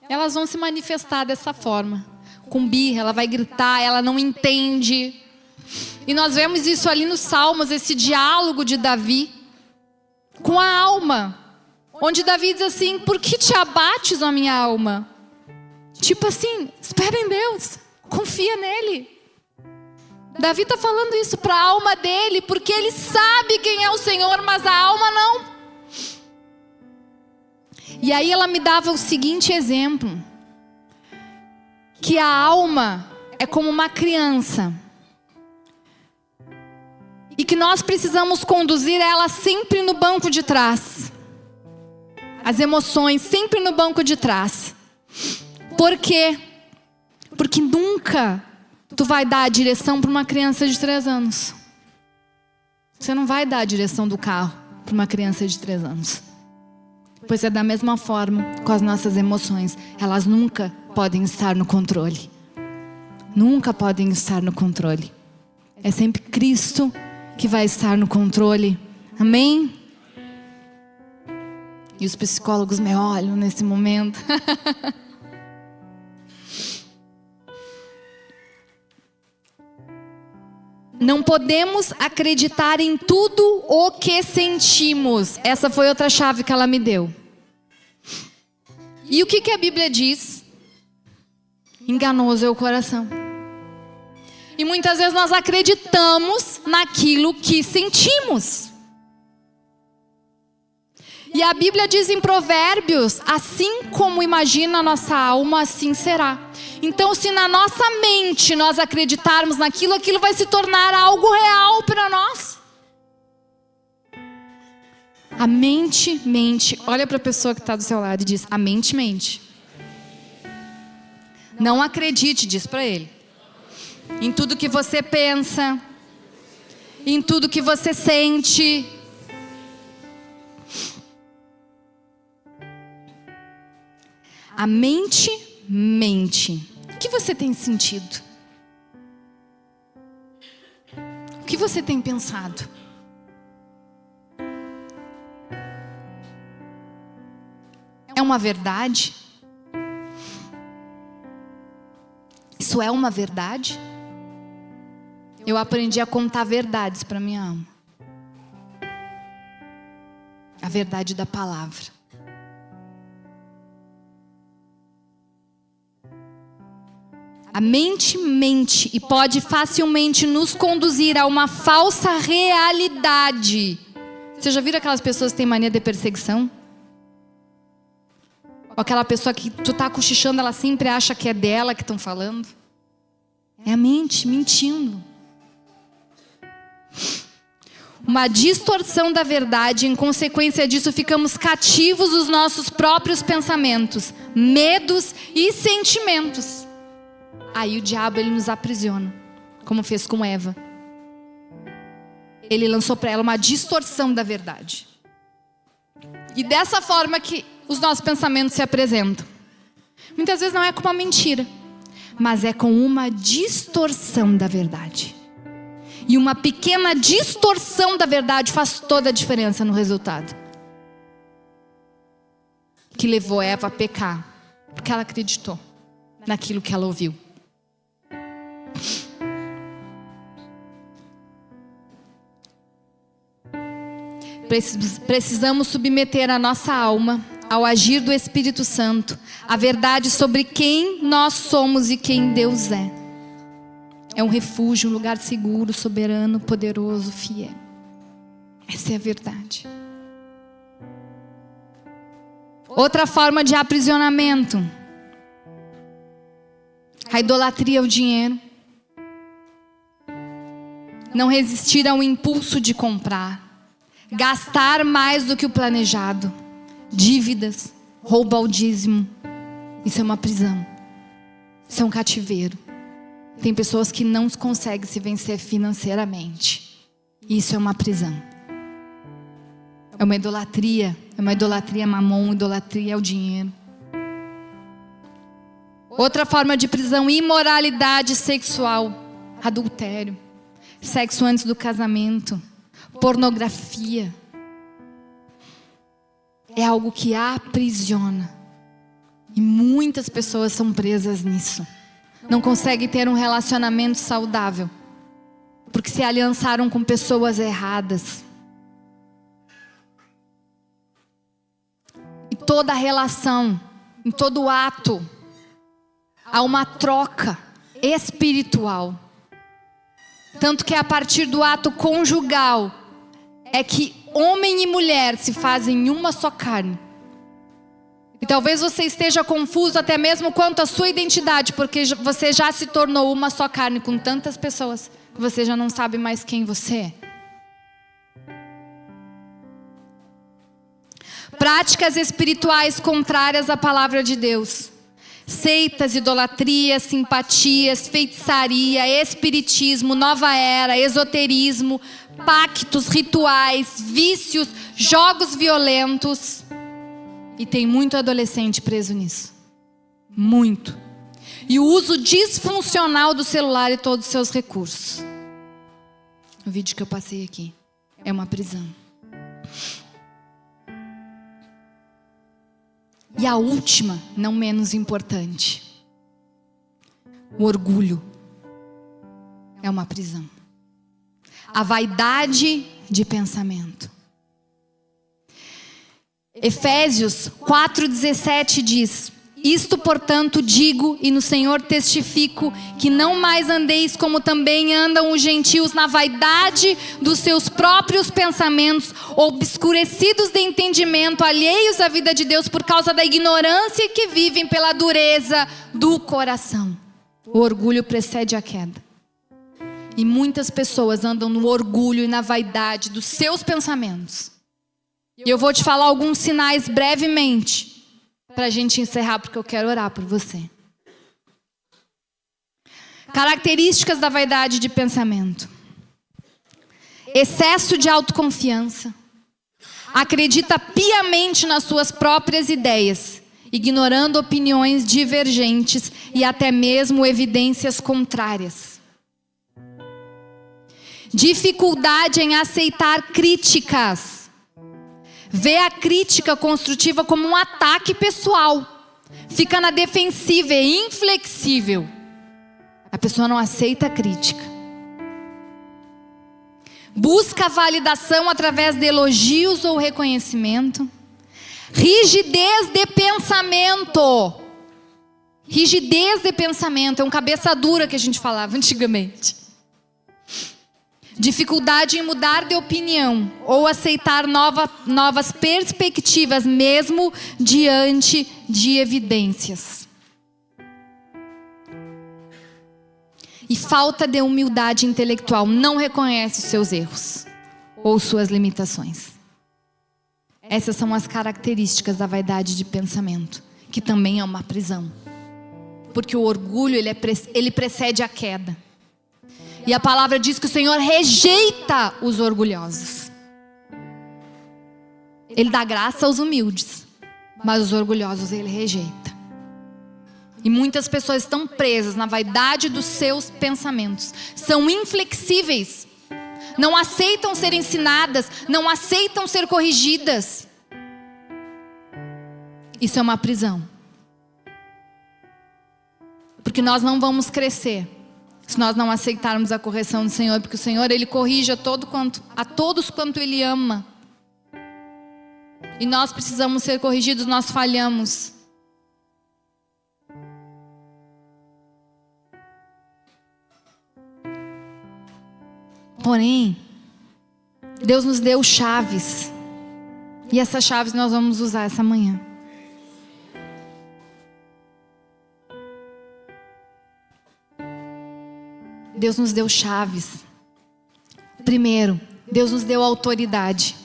Elas vão se manifestar dessa forma. Com birra, ela vai gritar, ela não entende. E nós vemos isso ali nos Salmos, esse diálogo de Davi com a alma. Onde Davi diz assim: por que te abates, ó minha alma? Tipo assim, espera em Deus, confia nele. Davi está falando isso para a alma dele, porque ele sabe quem é o Senhor, mas a alma não. E aí ela me dava o seguinte exemplo: que a alma é como uma criança, e que nós precisamos conduzir ela sempre no banco de trás. As emoções sempre no banco de trás. Por quê? Porque nunca tu vai dar a direção para uma criança de 3 anos. Você não vai dar a direção do carro para uma criança de 3 anos. Pois é da mesma forma com as nossas emoções. Elas nunca podem estar no controle. Nunca podem estar no controle. É sempre Cristo que vai estar no controle. Amém? E os psicólogos me olham nesse momento. Não podemos acreditar em tudo o que sentimos. Essa foi outra chave que ela me deu. E o que a Bíblia diz? Enganoso é o coração. E muitas vezes nós acreditamos naquilo que sentimos. E a Bíblia diz em Provérbios: assim como imagina a nossa alma, assim será. Então, se na nossa mente nós acreditarmos naquilo, aquilo vai se tornar algo real para nós. A mente mente. Olha para a pessoa que está do seu lado e diz: a mente mente. Não acredite, diz para ele, em tudo que você pensa, em tudo que você sente. A mente mente. O que você tem sentido? você tem pensado? É uma verdade? Isso é uma verdade? Eu aprendi a contar verdades para minha alma. A verdade da palavra. A mente mente e pode facilmente nos conduzir a uma falsa realidade. Você já viram aquelas pessoas que têm mania de perseguição? Ou aquela pessoa que tu tá cochichando, ela sempre acha que é dela que estão falando. É a mente mentindo. Uma distorção da verdade, em consequência disso ficamos cativos dos nossos próprios pensamentos, medos e sentimentos. Aí o diabo, ele nos aprisiona, como fez com Eva. Ele lançou para ela uma distorção da verdade. E dessa forma que os nossos pensamentos se apresentam. Muitas vezes não é com uma mentira, mas é com uma distorção da verdade. E uma pequena distorção da verdade faz toda a diferença no resultado. Que levou Eva a pecar, porque ela acreditou naquilo que ela ouviu. Precisamos submeter a nossa alma ao agir do Espírito Santo, a verdade sobre quem nós somos e quem Deus é. É um refúgio, um lugar seguro, soberano, poderoso, fiel. Essa é a verdade. Outra forma de aprisionamento: a idolatria ao dinheiro. Não resistir ao impulso de comprar. Gastar mais do que o planejado. Dívidas, roubo ao dízimo. Isso é uma prisão. Isso é um cativeiro. Tem pessoas que não conseguem se vencer financeiramente. Isso é uma prisão. É uma idolatria. É uma idolatria mamon, idolatria ao dinheiro. Outra forma de prisão: imoralidade sexual. Adultério. Sexo antes do casamento. Pornografia. É algo que aprisiona. E muitas pessoas são presas nisso. Não conseguem ter um relacionamento saudável, porque se aliançaram com pessoas erradas. E toda relação, em todo ato, há uma troca espiritual. Tanto que a partir do ato conjugal é que homem e mulher se fazem uma só carne. E talvez você esteja confuso até mesmo quanto à sua identidade, porque você já se tornou uma só carne com tantas pessoas que você já não sabe mais quem você é. Práticas espirituais contrárias à palavra de Deus. Seitas, idolatrias, simpatias, feitiçaria, espiritismo, nova era, esoterismo, pactos, rituais, vícios, jogos violentos. E tem muito adolescente preso nisso. Muito. E o uso disfuncional do celular e todos os seus recursos. O vídeo que eu passei aqui é uma prisão. E a última, não menos importante: o orgulho é uma prisão. A vaidade de pensamento. Efésios 4,17 diz: isto, portanto, digo e no Senhor testifico, que não mais andeis como também andam os gentios na vaidade dos seus próprios pensamentos, obscurecidos de entendimento, alheios à vida de Deus por causa da ignorância que vivem pela dureza do coração. O orgulho precede a queda. E muitas pessoas andam no orgulho e na vaidade dos seus pensamentos. E eu vou te falar alguns sinais brevemente, para a gente encerrar, porque eu quero orar por você. Características da vaidade de pensamento: excesso de autoconfiança. Acredita piamente nas suas próprias ideias, ignorando opiniões divergentes e até mesmo evidências contrárias. Dificuldade em aceitar críticas. Vê a crítica construtiva como um ataque pessoal. Fica na defensiva, é inflexível. A pessoa não aceita a crítica. Busca validação através de elogios ou reconhecimento. Rigidez de pensamento. Rigidez de pensamento. É um cabeça dura que a gente falava antigamente. Dificuldade em mudar de opinião ou aceitar novas perspectivas, mesmo diante de evidências. E falta de humildade intelectual, não reconhece os seus erros ou suas limitações. Essas são as características da vaidade de pensamento, que também é uma prisão. Porque o orgulho, ele precede a queda. E a palavra diz que o Senhor rejeita os orgulhosos. Ele dá graça aos humildes, mas os orgulhosos ele rejeita. E muitas pessoas estão presas na vaidade dos seus pensamentos. São inflexíveis. Não aceitam ser ensinadas, não aceitam ser corrigidas. Isso é uma prisão. Porque nós não vamos crescer se nós não aceitarmos a correção do Senhor, porque o Senhor, ele corrige a todos quanto ele ama. E nós precisamos ser corrigidos, nós falhamos. Porém, Deus nos deu chaves. E essas chaves nós vamos usar essa manhã. Deus nos deu chaves. Primeiro, Deus nos deu autoridade.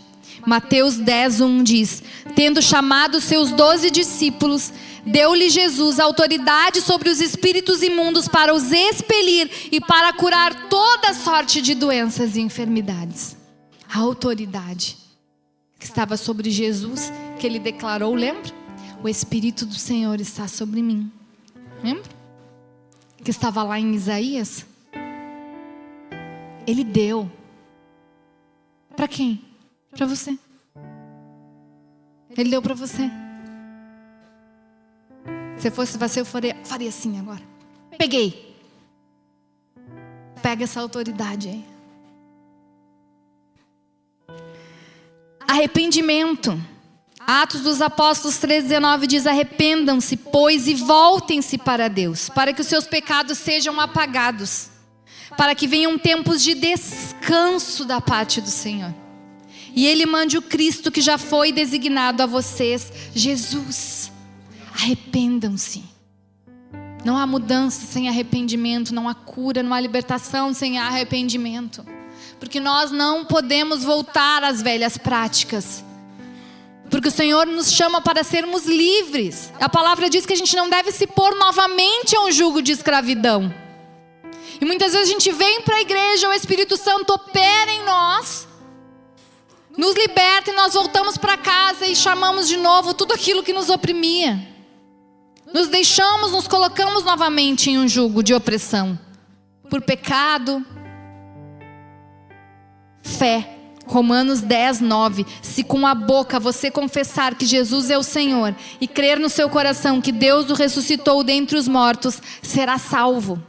Mateus 10:1 diz: tendo chamado seus 12 discípulos, deu-lhe Jesus autoridade sobre os espíritos imundos para os expelir e para curar toda sorte de doenças e enfermidades. A autoridade que estava sobre Jesus, que ele declarou, lembra? O Espírito do Senhor está sobre mim. Lembra? Que estava lá em Isaías. Ele deu. Para quem? Para você. Ele deu para você. Se fosse você, eu faria assim agora. Peguei. Pega essa autoridade aí. Arrependimento. Atos dos Apóstolos 3:19 diz: arrependam-se, pois, e voltem-se para Deus, para que os seus pecados sejam apagados, para que venham tempos de descanso da parte do Senhor. E Ele mande o Cristo que já foi designado a vocês, Jesus. Arrependam-se. Não há mudança sem arrependimento, não há cura, não há libertação sem arrependimento. Porque nós não podemos voltar às velhas práticas. Porque o Senhor nos chama para sermos livres. A palavra diz que a gente não deve se pôr novamente a um jugo de escravidão. E muitas vezes a gente vem para a igreja, o Espírito Santo opera em nós, nos liberta e nós voltamos para casa e chamamos de novo tudo aquilo que nos oprimia. Nos deixamos, nos colocamos novamente em um jugo de opressão. Por pecado. Fé. Romanos 10:9. Se com a boca você confessar que Jesus é o Senhor e crer no seu coração que Deus o ressuscitou dentre os mortos, será salvo.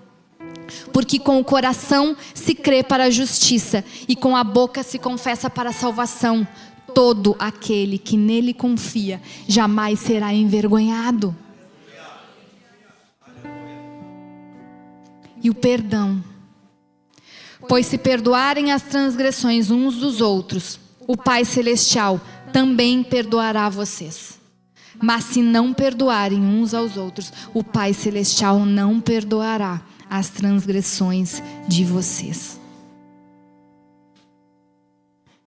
Porque com o coração se crê para a justiça e com a boca se confessa para a salvação. Todo aquele que nele confia jamais será envergonhado. E o perdão. Pois se perdoarem as transgressões uns dos outros, o Pai Celestial também perdoará vocês. Mas se não perdoarem uns aos outros, o Pai Celestial não perdoará as transgressões de vocês.